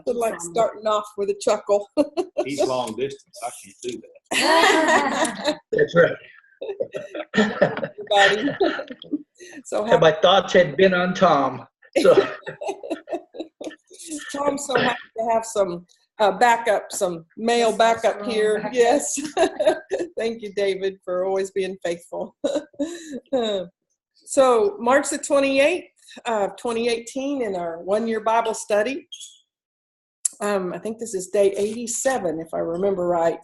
Nothing like starting off with a chuckle. He's long distance. I can't do that. That's right. Everybody. So And my thoughts had been on Tom. So Tom's so happy to have some backup, some male backup here. Yes. Thank you, David, for always being faithful. So March the 28th of 2018 in our one-year Bible study. I think this is day 87, if I remember right,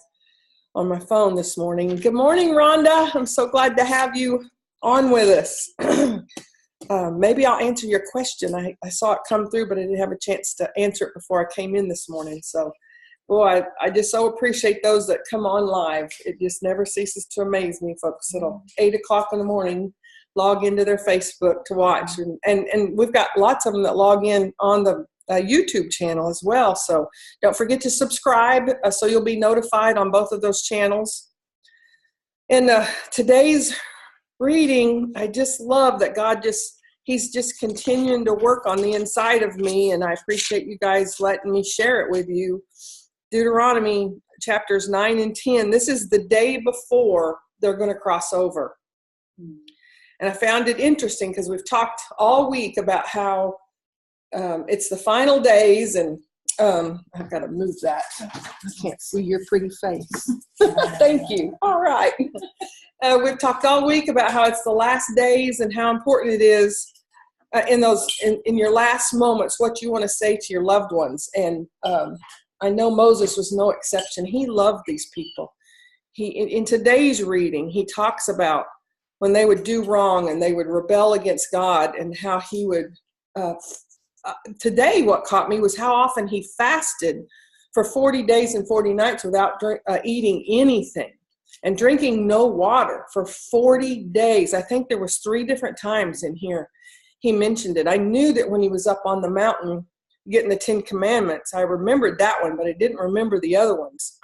on my phone this morning. Good morning, Rhonda. I'm so glad to have you on with us. Maybe I'll answer your question. I saw it come through, but I didn't have a chance to answer it before I came in this morning. So, boy, I just so appreciate those that come on live. It just never ceases to amaze me, folks. It'll 8 o'clock in the morning, log into their Facebook to watch. And we've got lots of them that log in on the YouTube channel as well. So don't forget to subscribe so you'll be notified on both of those channels. In today's reading, I just love that God he's just continuing to work on the inside of me, and I appreciate you guys letting me share it with you. Deuteronomy chapters 9 and 10. This is the day before they're going to cross over. And I found it interesting because we've talked all week about how it's the final days, and I've got to move that. I can't see your pretty face. Thank you. All right. We've talked all week about how it's the last days and how important it is in your last moments, what you want to say to your loved ones. And I know Moses was no exception. He loved these people. In today's reading, he talks about when they would do wrong and they would rebel against God, and how he would today what caught me was how often he fasted for 40 days and 40 nights without eating anything and drinking no water for 40 days. I think there was 3 different times in here he mentioned it. I knew that when he was up on the mountain getting the 10 Commandments, I remembered that one, but I didn't remember the other ones.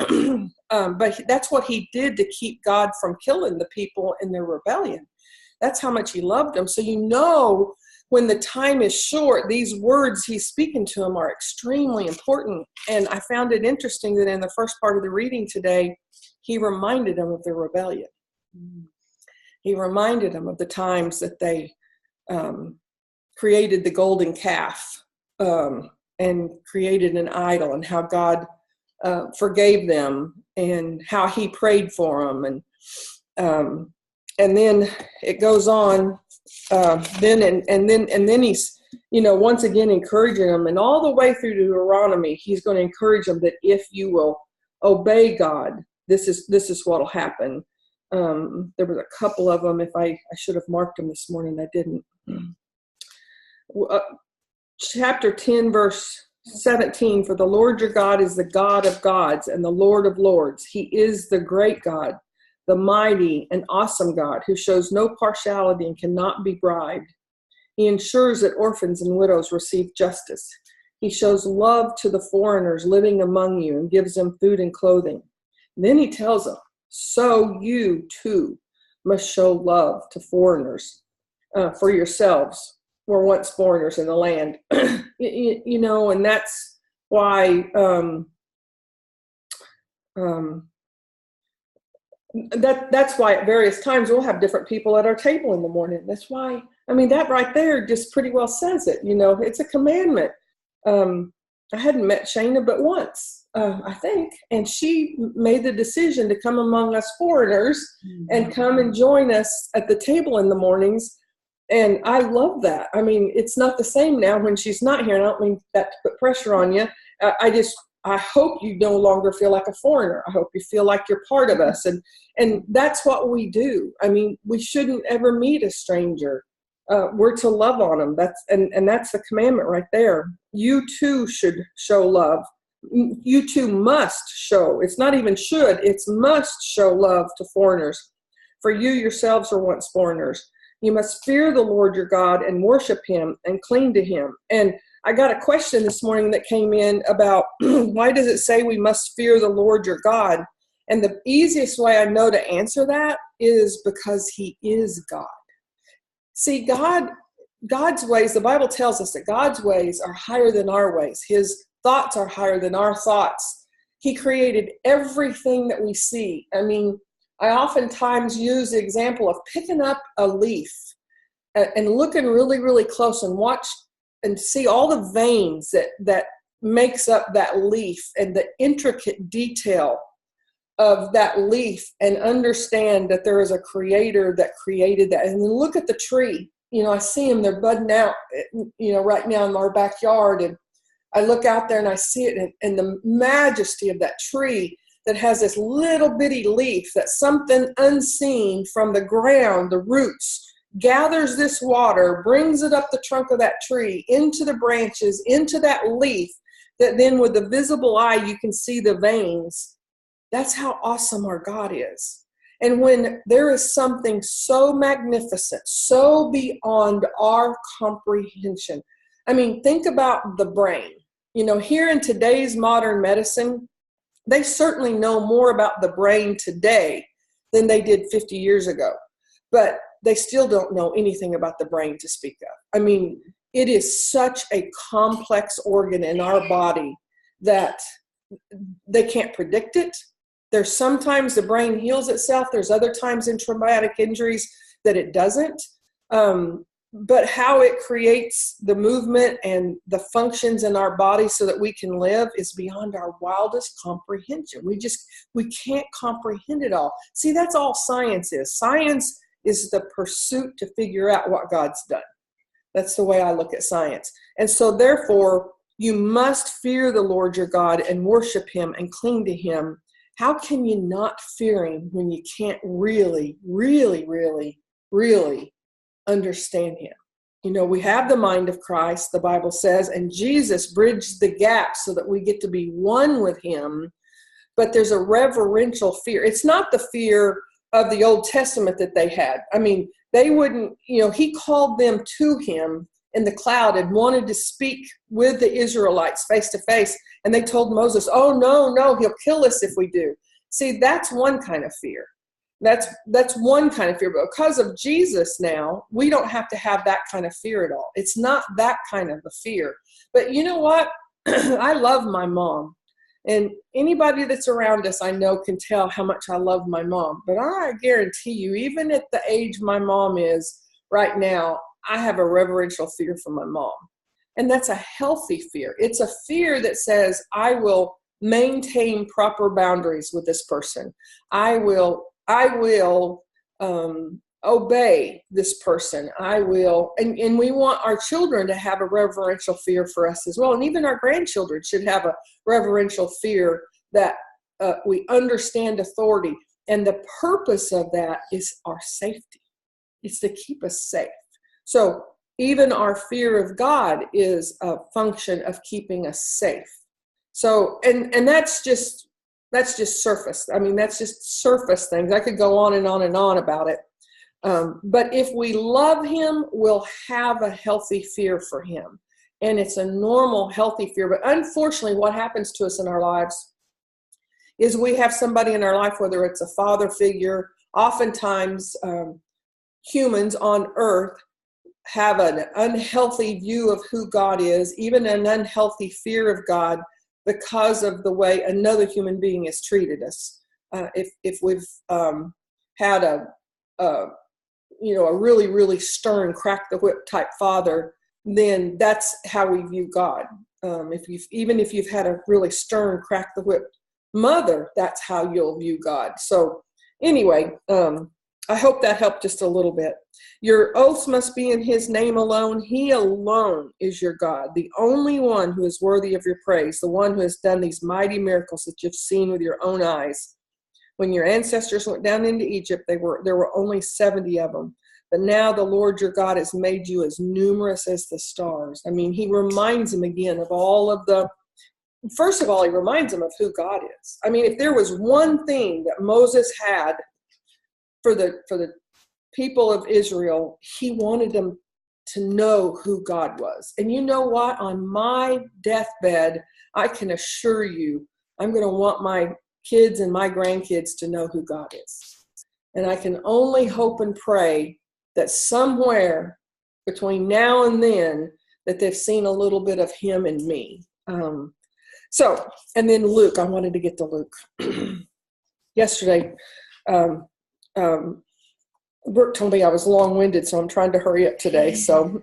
But that's what he did to keep God from killing the people in their rebellion. That's how much he loved them. So when the time is short, these words he's speaking to them are extremely important. And I found it interesting that in the first part of the reading today, he reminded them of their rebellion. He reminded them of the times that they created the golden calf and created an idol, and how God forgave them, and how he prayed for them. And then it goes on. Then he's, once again encouraging them, and all the way through Deuteronomy, he's going to encourage them that if you will obey God, this is what'll happen. There was a couple of them. If I should have marked them this morning, I didn't. Chapter 10, verse 17. For the Lord your God is the God of gods and the Lord of lords. He is the great God, the mighty and awesome God, who shows no partiality and cannot be bribed. He ensures that orphans and widows receive justice. He shows love to the foreigners living among you and gives them food and clothing. And then he tells them, so you too must show love to foreigners, for yourselves were once foreigners in the land. And that's why that's why at various times we'll have different people at our table in the morning. That's why, that right there just pretty well says it. It's a commandment. I hadn't met Shana but once, I think, and she made the decision to come among us foreigners and come and join us at the table in the mornings. And I love that. It's not the same now when she's not here. And I don't mean that to put pressure on you. I hope you no longer feel like a foreigner. I hope you feel like you're part of us. And that's what we do. We shouldn't ever meet a stranger. We're to love on them. That's the commandment right there. You too should show love. You too must show. It's not even should. It's must show love to foreigners. For you yourselves were once foreigners. You must fear the Lord your God and worship him and cling to him. And I got a question this morning that came in about why does it say we must fear the Lord your God? And the easiest way I know to answer that is because he is God. See, God's ways, the Bible tells us that God's ways are higher than our ways. His thoughts are higher than our thoughts. He created everything that we see. I mean, I oftentimes use the example of picking up a leaf and looking really, really close and watch and see all the veins that makes up that leaf and the intricate detail of that leaf, and understand that there is a creator that created that. And then look at the tree. You know, I see them, they're budding out, you know, right now in our backyard. And I look out there and I see it, and the majesty of that tree that has this little bitty leaf, that something unseen from the ground, the roots, gathers this water, brings it up the trunk of that tree, into the branches, into that leaf, that then with the visible eye you can see the veins. That's how awesome our God is. And when there is something so magnificent, so beyond our comprehension, I mean, think about the brain. You know, here in today's modern medicine, they certainly know more about the brain today than they did 50 years ago. But they still don't know anything about the brain to speak of. I mean, it is such a complex organ in our body that they can't predict it. There's sometimes the brain heals itself. There's other times in traumatic injuries that it doesn't. But how it creates the movement and the functions in our body so that we can live is beyond our wildest comprehension. We can't comprehend it all. See, that's all science is. Science is the pursuit to figure out what God's done. That's the way I look at science. And so therefore, you must fear the Lord your God and worship him and cling to him. How can you not fear him when you can't really, really, really, really understand him? You know, we have the mind of Christ, the Bible says, and Jesus bridged the gap so that we get to be one with him. But there's a reverential fear. It's not the fear of the Old Testament that they had. I mean, they wouldn't, you know, he called them to him in the cloud and wanted to speak with the Israelites face to face. And they told Moses, oh, no, he'll kill us if we do. See, that's one kind of fear. That's one kind of fear. But because of Jesus now, we don't have to have that kind of fear at all. It's not that kind of a fear. But you know what? I love my mom. And anybody that's around us, I know, can tell how much I love my mom. But I guarantee you, even at the age my mom is right now, I have a reverential fear for my mom. And that's a healthy fear. It's a fear that says, I will maintain proper boundaries with this person. I will obey this person. I will, and we want our children to have a reverential fear for us as well. And even our grandchildren should have a reverential fear that we understand authority. And the purpose of that is our safety. It's to keep us safe. So even our fear of God is a function of keeping us safe. So, and that's just surface. I mean, that's just surface things. I could go on and on and on about it. But if we love him, we'll have a healthy fear for him. And it's a normal, healthy fear. But unfortunately, what happens to us in our lives is we have somebody in our life, whether it's a father figure, oftentimes humans on earth have an unhealthy view of who God is, even an unhealthy fear of God because of the way another human being has treated us. If we've had a really, really stern, crack the whip type father, then that's how we view God. If you've had a really stern, crack the whip mother, that's how you'll view God. So anyway, I hope that helped just a little bit. Your oaths must be in his name alone. He alone is your God, the only one who is worthy of your praise, the one who has done these mighty miracles that you've seen with your own eyes. When your ancestors went down into Egypt, there were only 70 of them. But now the Lord your God has made you as numerous as the stars. I mean, he reminds them again of all of the, first of all, he reminds them of who God is. I mean, if there was one thing that Moses had for the people of Israel, he wanted them to know who God was. And you know what? On my deathbed, I can assure you, I'm going to want my kids and my grandkids to know who God is. And I can only hope and pray that somewhere between now and then that they've seen a little bit of him in me. So, and then Luke, I wanted to get to Luke. Yesterday, Brooke told me I was long-winded, so I'm trying to hurry up today. So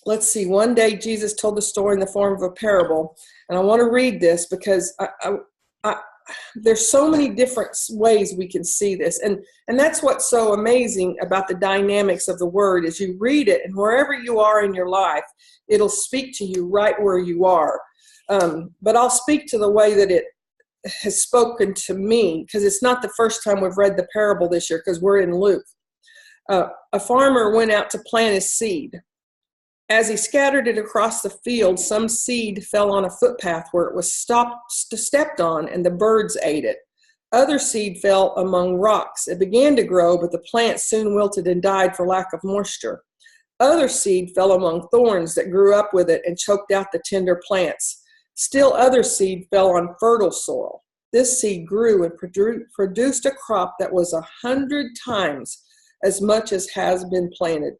let's see. One day Jesus told the story in the form of a parable, and I want to read this because there's so many different ways we can see this, and that's what's so amazing about the dynamics of the word is you read it, and wherever you are in your life, it'll speak to you right where you are. But I'll speak to the way that it has spoken to me, because it's not the first time we've read the parable this year, because we're in Luke. A farmer went out to plant his seed. As he scattered it across the field, some seed fell on a footpath where it was stepped on, and the birds ate it. Other seed fell among rocks. It began to grow, but the plant soon wilted and died for lack of moisture. Other seed fell among thorns that grew up with it and choked out the tender plants. Still other seed fell on fertile soil. This seed grew and produced a crop that was 100 times as much as has been planted.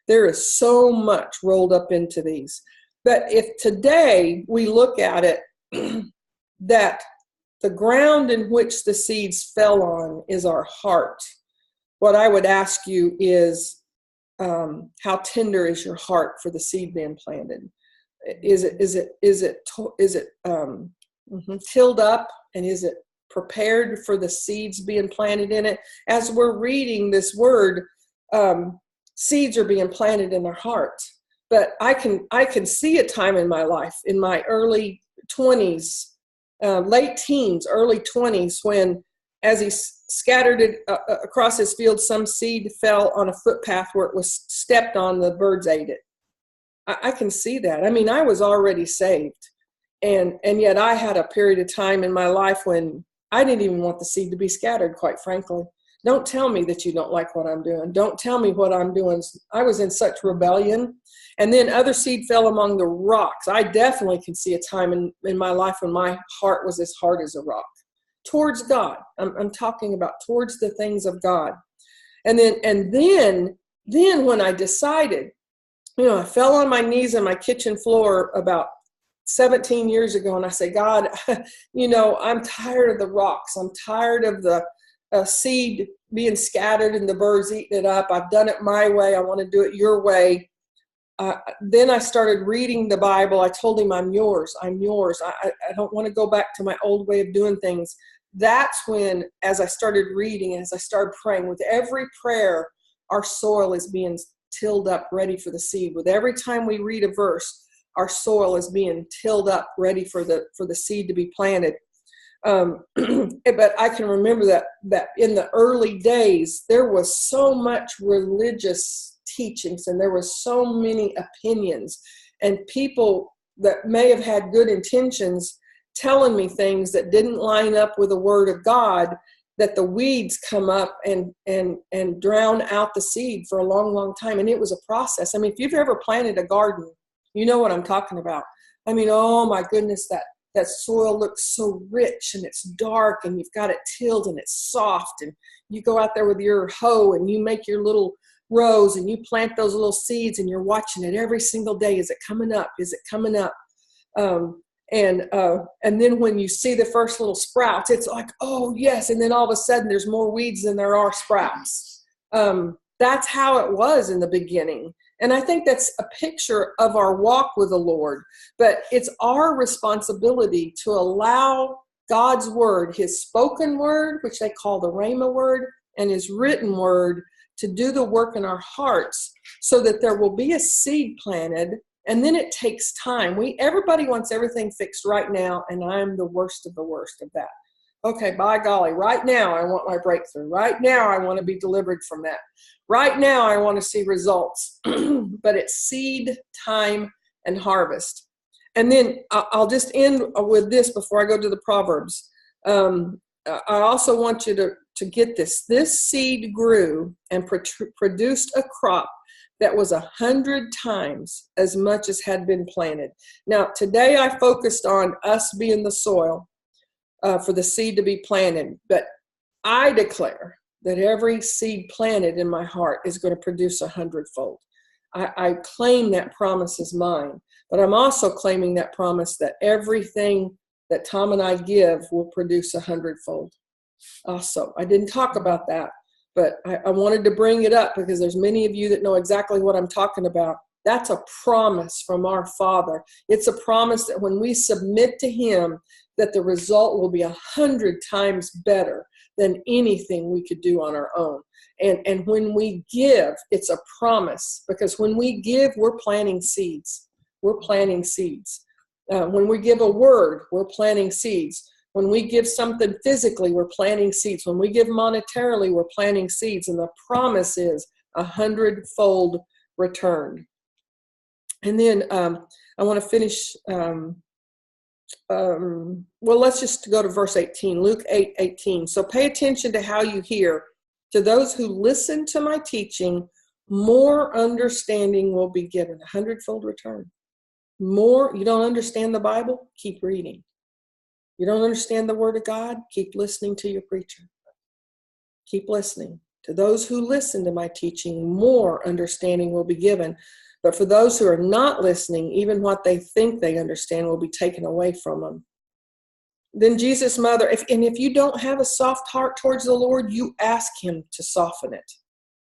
There is so much rolled up into these. But if today we look at it, that the ground in which the seeds fell on is our heart, what I would ask you is, how tender is your heart for the seed being planted? Is it tilled up, and is it prepared for the seeds being planted in it? As we're reading this word, seeds are being planted in their heart. But I can see a time in my life, in my early 20s, late teens, early 20s, when as he scattered it across his field, some seed fell on a footpath where it was stepped on, the birds ate it. I can see that. I mean, I was already saved. And yet I had a period of time in my life when I didn't even want the seed to be scattered, quite frankly. Don't tell me that you don't like what I'm doing. Don't tell me what I'm doing. I was in such rebellion. And then other seed fell among the rocks. I definitely can see a time in my life when my heart was as hard as a rock. Towards God. I'm talking about towards the things of God. And then when I decided, I fell on my knees on my kitchen floor about 17 years ago, and I said, God, I'm tired of the rocks. I'm tired of the seed being scattered and the birds eating it up. I've done it my way. I want to do it your way. Then I started reading the Bible. I told him, I'm yours. I'm yours. I don't want to go back to my old way of doing things. That's when, as I started reading, as I started praying, with every prayer, our soil is being tilled up, ready for the seed. With every time we read a verse, our soil is being tilled up, ready for the seed to be planted. But I can remember that in the early days, there was so much religious teachings, and there was so many opinions, and people that may have had good intentions telling me things that didn't line up with the word of God, that the weeds come up and drown out the seed for a long, long time. And it was a process. I mean, if you've ever planted a garden, you know what I'm talking about. I mean, oh my goodness, that soil looks so rich, and it's dark, and you've got it tilled, and it's soft, and you go out there with your hoe and you make your little rows and you plant those little seeds, and you're watching it every single day. Is it coming up? Is it coming up? And then when you see the first little sprouts, it's like, oh yes. And then all of a sudden there's more weeds than there are sprouts. That's how it was in the beginning. And I think that's a picture of our walk with the Lord. But it's our responsibility to allow God's word, his spoken word, which they call the Rhema word, and his written word, to do the work in our hearts, so that there will be a seed planted. And then it takes time. Everybody wants everything fixed right now, and I'm the worst of that. Okay, by golly, right now I want my breakthrough. Right now I want to be delivered from that. Right now I want to see results. But it's seed, time, and harvest. And then I'll just end with this before I go to the Proverbs. I also want you to get this. This seed grew and produced a crop that was 100 times as much as had been planted. Now, today I focused on us being the soil for the seed to be planted. But I declare that every seed planted in my heart is going to produce 100-fold. I claim that promise as mine. But I'm also claiming that promise that everything that Tom and I give will produce 100-fold. Also, I didn't talk about that, but I wanted to bring it up because there's many of you that know exactly what I'm talking about. That's a promise from our Father. It's a promise that when we submit to Him, that the result will be 100 times better than anything we could do on our own. And when we give, it's a promise, because when we give, we're planting seeds. We're planting seeds. When we give a word, we're planting seeds. When we give something physically, we're planting seeds. When we give monetarily, we're planting seeds. And the promise is 100-fold return. And then I want to finish, well, let's just go to verse 18, Luke 8:18. So pay attention to how you hear. To those who listen to my teaching, more understanding will be given, 100-fold return. More, you don't understand the Bible? Keep reading. You don't understand the Word of God? Keep listening to your preacher. Keep listening. To those who listen to my teaching, more understanding will be given. But for those who are not listening, even what they think they understand will be taken away from them. Then Jesus' mother, if you don't have a soft heart towards the Lord, you ask Him to soften it.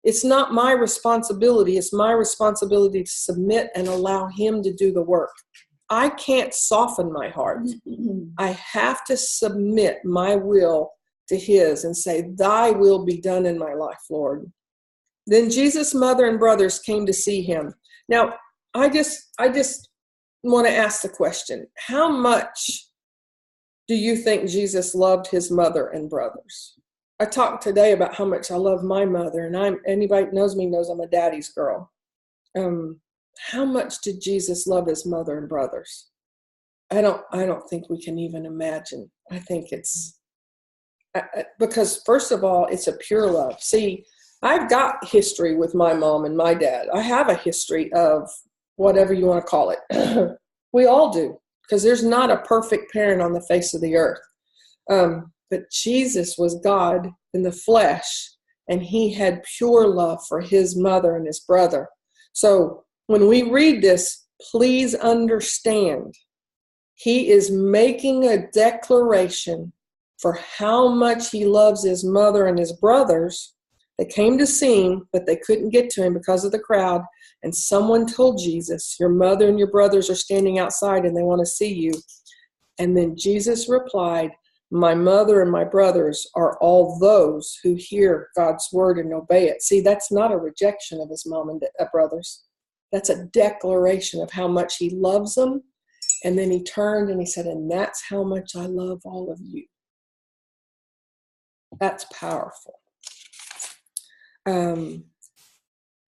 It's not my responsibility. It's my responsibility to submit and allow Him to do the work. I can't soften my heart. I have to submit my will to His and say, thy will be done in my life, Lord. Then Jesus' mother and brothers came to see Him. Now, I just want to ask the question, how much do you think Jesus loved His mother and brothers? I talked today about how much I love my mother, and anybody that knows me knows I'm a daddy's girl. How much did Jesus love His mother and brothers? I don't think we can even imagine. I think it's because, first of all, it's a pure love. See, I've got history with my mom and my dad. I have a history of whatever you want to call it. We all do, because there's not a perfect parent on the face of the earth. But Jesus was God in the flesh, and He had pure love for His mother and His brother. So when we read this, please understand, He is making a declaration for how much He loves His mother and His brothers. They came to see Him, but they couldn't get to Him because of the crowd. And someone told Jesus, your mother and your brothers are standing outside and they want to see you. And then Jesus replied, my mother and my brothers are all those who hear God's word and obey it. See, that's not a rejection of His mom and brothers. That's a declaration of how much He loves them. And then He turned and He said, and that's how much I love all of you. That's powerful.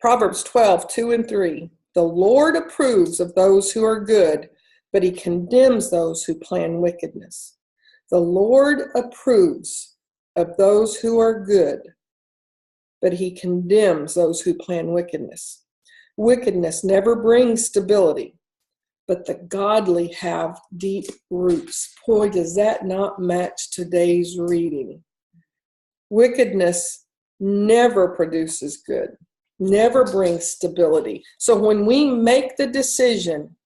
Proverbs 12:2-3. The Lord approves of those who are good, but He condemns those who plan wickedness. The Lord approves of those who are good, but He condemns those who plan wickedness. Wickedness never brings stability, but the godly have deep roots. Boy, does that not match today's reading. Wickedness never produces good, never brings stability. So when we make the decision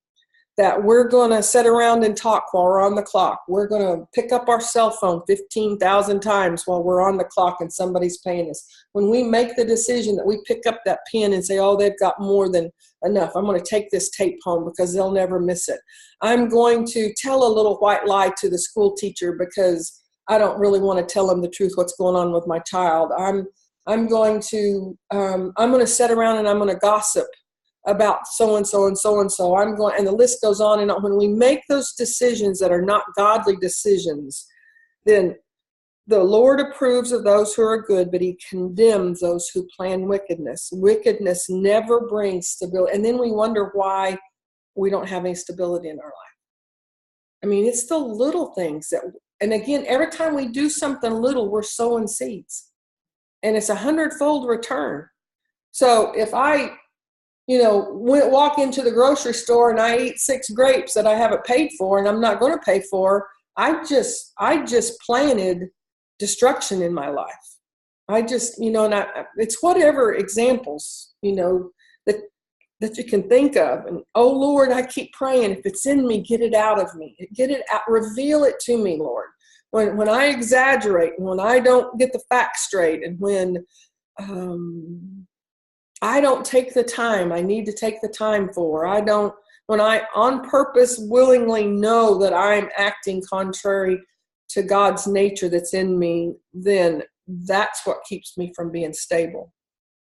that we're going to sit around and talk while we're on the clock, we're going to pick up our cell phone 15,000 times while we're on the clock and somebody's paying us. When we make the decision that we pick up that pen and say, oh, they've got more than enough. I'm going to take this tape home because they'll never miss it. I'm going to tell a little white lie to the school teacher because I don't really want to tell them the truth, what's going on with my child. I'm going to sit around and I'm going to gossip about so-and-so and so-and-so. And the list goes on and on. When we make those decisions that are not godly decisions, then the Lord approves of those who are good, but He condemns those who plan wickedness. Wickedness never brings stability. And then we wonder why we don't have any stability in our life. I mean, it's the little things and again, every time we do something little, we're sowing seeds. And it's 100-fold return. So if I walk into the grocery store and I eat 6 grapes that I haven't paid for and I'm not going to pay for, I just planted destruction in my life. It's whatever examples, that that you can think of. And, oh, Lord, I keep praying, if it's in me, get it out of me. Get it out. Reveal it to me, Lord. When I exaggerate, and when I don't get the facts straight, and when I don't take the time I need to take the time for, when I on purpose willingly know that I'm acting contrary to God's nature that's in me, then that's what keeps me from being stable.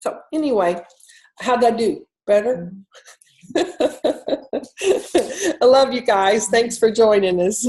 So anyway, how'd I do? Better? I love you guys. Thanks for joining us.